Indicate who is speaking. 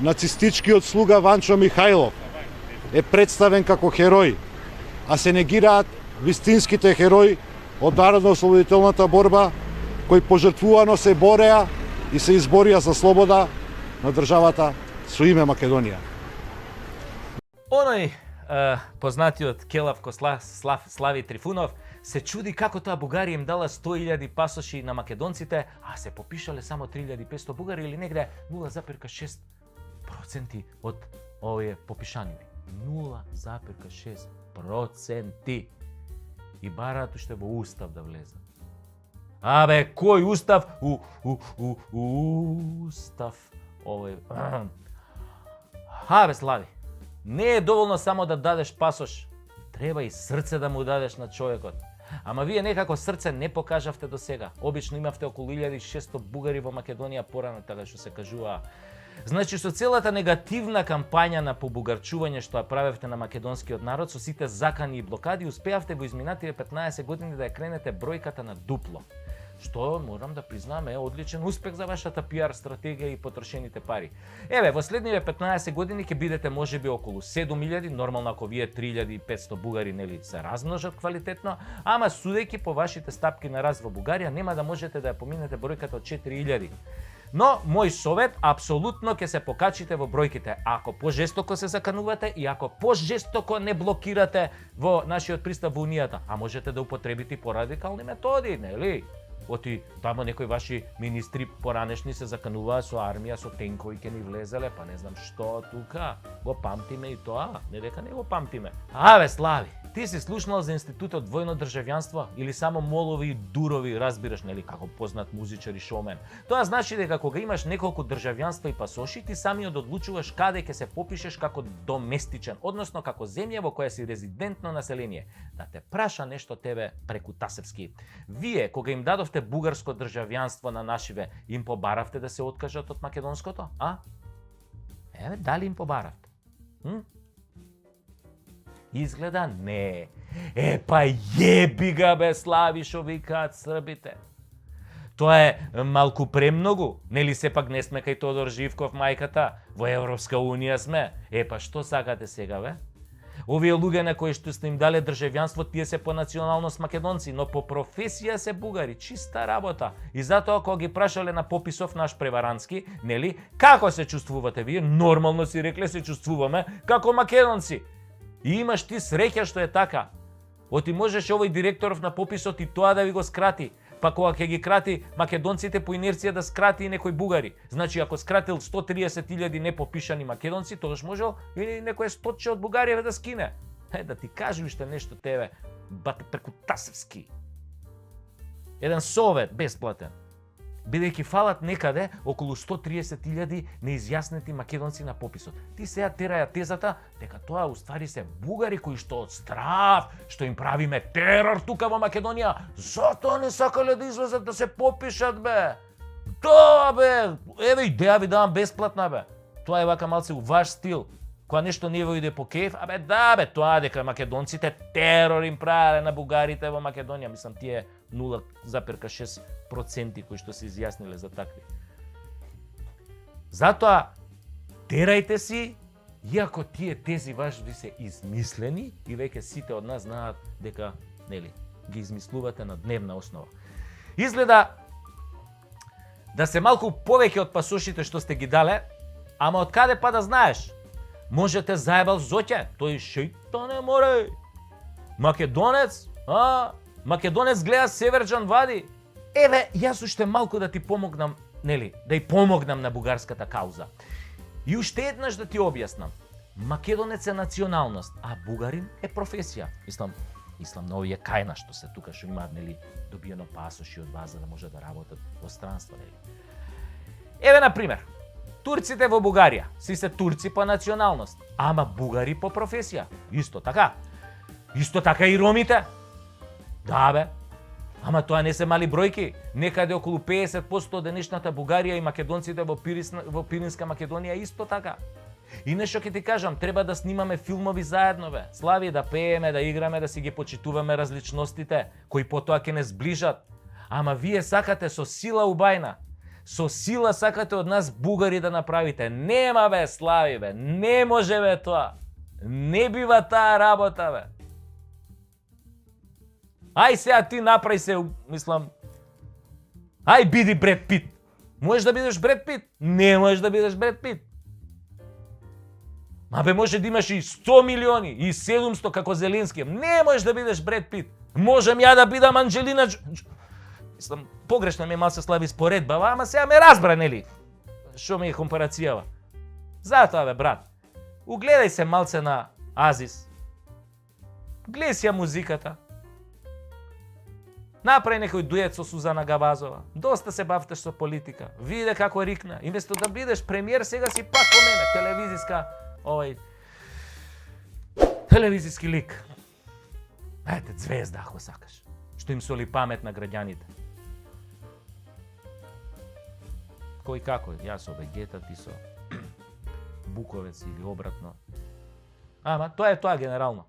Speaker 1: нацистичкиот слуга Ванчо Михајлов е представен како херој, а се негираат вистинските херои од народно-ослободителната борба, кои пожртвувано се бореа и се изборија за слобода на државата со име Македонија.
Speaker 2: Оној познатиот Келавко Слави Трифунов се чуди како тоа Бугарија им дала 100.000 пасоши на македонците, а се попишале само 3.500 бугари или негде 0,6% од овие попишаниви. 0,6%. И бараат уште во устав да влезат. Абе, кој устав? Устав. Овој. Абе, Слави, не е доволно само да дадеш пасош. Треба и срце да му дадеш на човекот. Ама вие некако срце не покажавте до сега. Обично имавте околу 1600 бугари во Македонија порано, така што се кажува. Значи, со целата негативна кампања на побугарчување што ја правевте на македонскиот народ, со сите закани и блокади, успеавте во изминатите 15 години да ја кренете бројката на дупло. Што, морам да признам, е одличен успех за вашата пиар стратегија и потрошените пари. Еве, во следниве 15 години ќе бидете можеби околу 7000, нормално ако вие 3500 бугари нели се размножат квалитетно, ама судејќи по вашите стапки на раз во Бугарија, нема да можете да ја поминете бројката од 4000. Но, мој совет, апсолутно ќе се покачите во бројките, ако пожестоко се заканувате и ако пожестоко не блокирате во нашиот пристап во Унијата, а можете да употребите порадикални методи, нели? Оти тамо некои ваши министри поранешни се закануваа со армија, со тенкови ќе ни влезеле, па не знам што тука. Го памтиме и тоа, не дека не го памтиме. Абе, Слави, ти си слушнал за институтот двојно државјанство или само молови и дурови разбираш, нели, како познат музичар и шоумен. Тоа значи дека кога имаш неколку државјанства и пасоши, ти самиот одлучуваш каде ќе се попишеш како доместичен, односно како земја во која си резидентно население. Да те праша нешто тебе преку Тасевски. Вие кога им дадовте бугарско државјанство на нашиве, им побаравте да се откажат од македонското, а? Еве, дали им побаравте? Изгледа не. Па јеби га бе, Слави, шо викаат србите. Тоа е малку премногу, нели сепак не сме кај Тодор Живков мајката, во Европска Унија сме. Па што сакате сега бе? Овие луѓе на кои што сте им дале државјанство, тие се по националност македонци, но по професија се бугари, чиста работа. И затоа кога ги прашале на пописов наш преварански, нели, како се чувствувате вие? Нормално си рекле се чувствуваме како македонци. И имаш ти среќа што е така. Оти можеш овој директоров на пописот и тоа да ви го скрати. Па кога ќе ги крати македонците по инерција да скрати и некои бугари. Значи ако скратил 130.000 непопишани македонци, тогаш можел и некој стотче од Бугарија да скине. Да ти кажи уште нешто тебе, бате преку Тасевски. Еден совет бесплатен. Бидејќи фалат некаде околу 130.000 неизјаснети македонци на пописот. Ти сега тераја тезата дека тоа уствари се бугари кои што од страв, што им правиме терор тука во Македонија, затоа не сакале да излезат да се попишат бе. Да бе, еве идеја ви давам бесплатна бе. Тоа е вака малце у ваш стил. Кога нешто не во иде по кеф, да бе, тоа дека македонците терор им правеле на бугарите во Македонија, мислам тие 0,6% кои што се изјасниле за такви. Затоа терајте си, иако тие тези ваши се измислени и веќе сите од нас знаат дека, нели, ги измислувате на дневна основа. Изгледа да се малку повеќе од пасошите што сте ги дале, ама од каде па да знаеш? Можете заебал зоќе, тој шејтане море. Македонец, Македонец гледа Северџан вади. Еве, јас уште малку да ти помогнам, нели, да ја помогнам на бугарската кауза. И уште еднаш да ти објаснам. Македонец е националност, а бугарин е професија. Мислам на овие кајна што се тука што имаат, нели, добиено пасоши од вас за да може да работат во странство, нели. Еве на пример. Турците во Бугарија си се турци по националност, ама бугари по професија. Исто така. Исто така и ромите. Да бе. Ама тоа не се мали бројки. Некаде околу 50% од денешната Бугарија и македонците во Пиринска Македонија исто така. И нешто ќе ти кажам, треба да снимаме филмови заедно бе. Слави, да пееме, да играме, да си ги почитуваме различностите, кои потоа ќе не сближат. Ама вие сакате со сила убајна. Со сила сакате од нас бугари да направите. Нема бе, Слави бе, не може бе тоа. Не бива таа работа бе. Ај сега ти направи се, мислам, ај биди Бред Пит. Можеш да бидеш Бред Пит? Не можеш да бидеш Бред Пит. Ма бе, може да имаш и 100 милиони, и 700 како Зеленски. Не можеш да бидеш Бред Пит. Можем ја да бидам Анджелина Мислам, погрешна ми е малце, Слави, споредба, ама сега ме разбра, нели? Шо ми е компарацијава? Затоа бе, брат. Угледај се малце на Азис. Гледај си ја музиката. Направи некој дует со Сузана Гавазова. Доста се бавтеш со политика. Виде како рикна. И вместо да бидеш премиер, сега си пак ко мене. Телевизиски лик. Ете, звезда ако сакаш. Што им соли памет на граѓаните. Кој како? Јас со Вегета, ти со Буковец или обратно. Ама тоа е тоа генерално.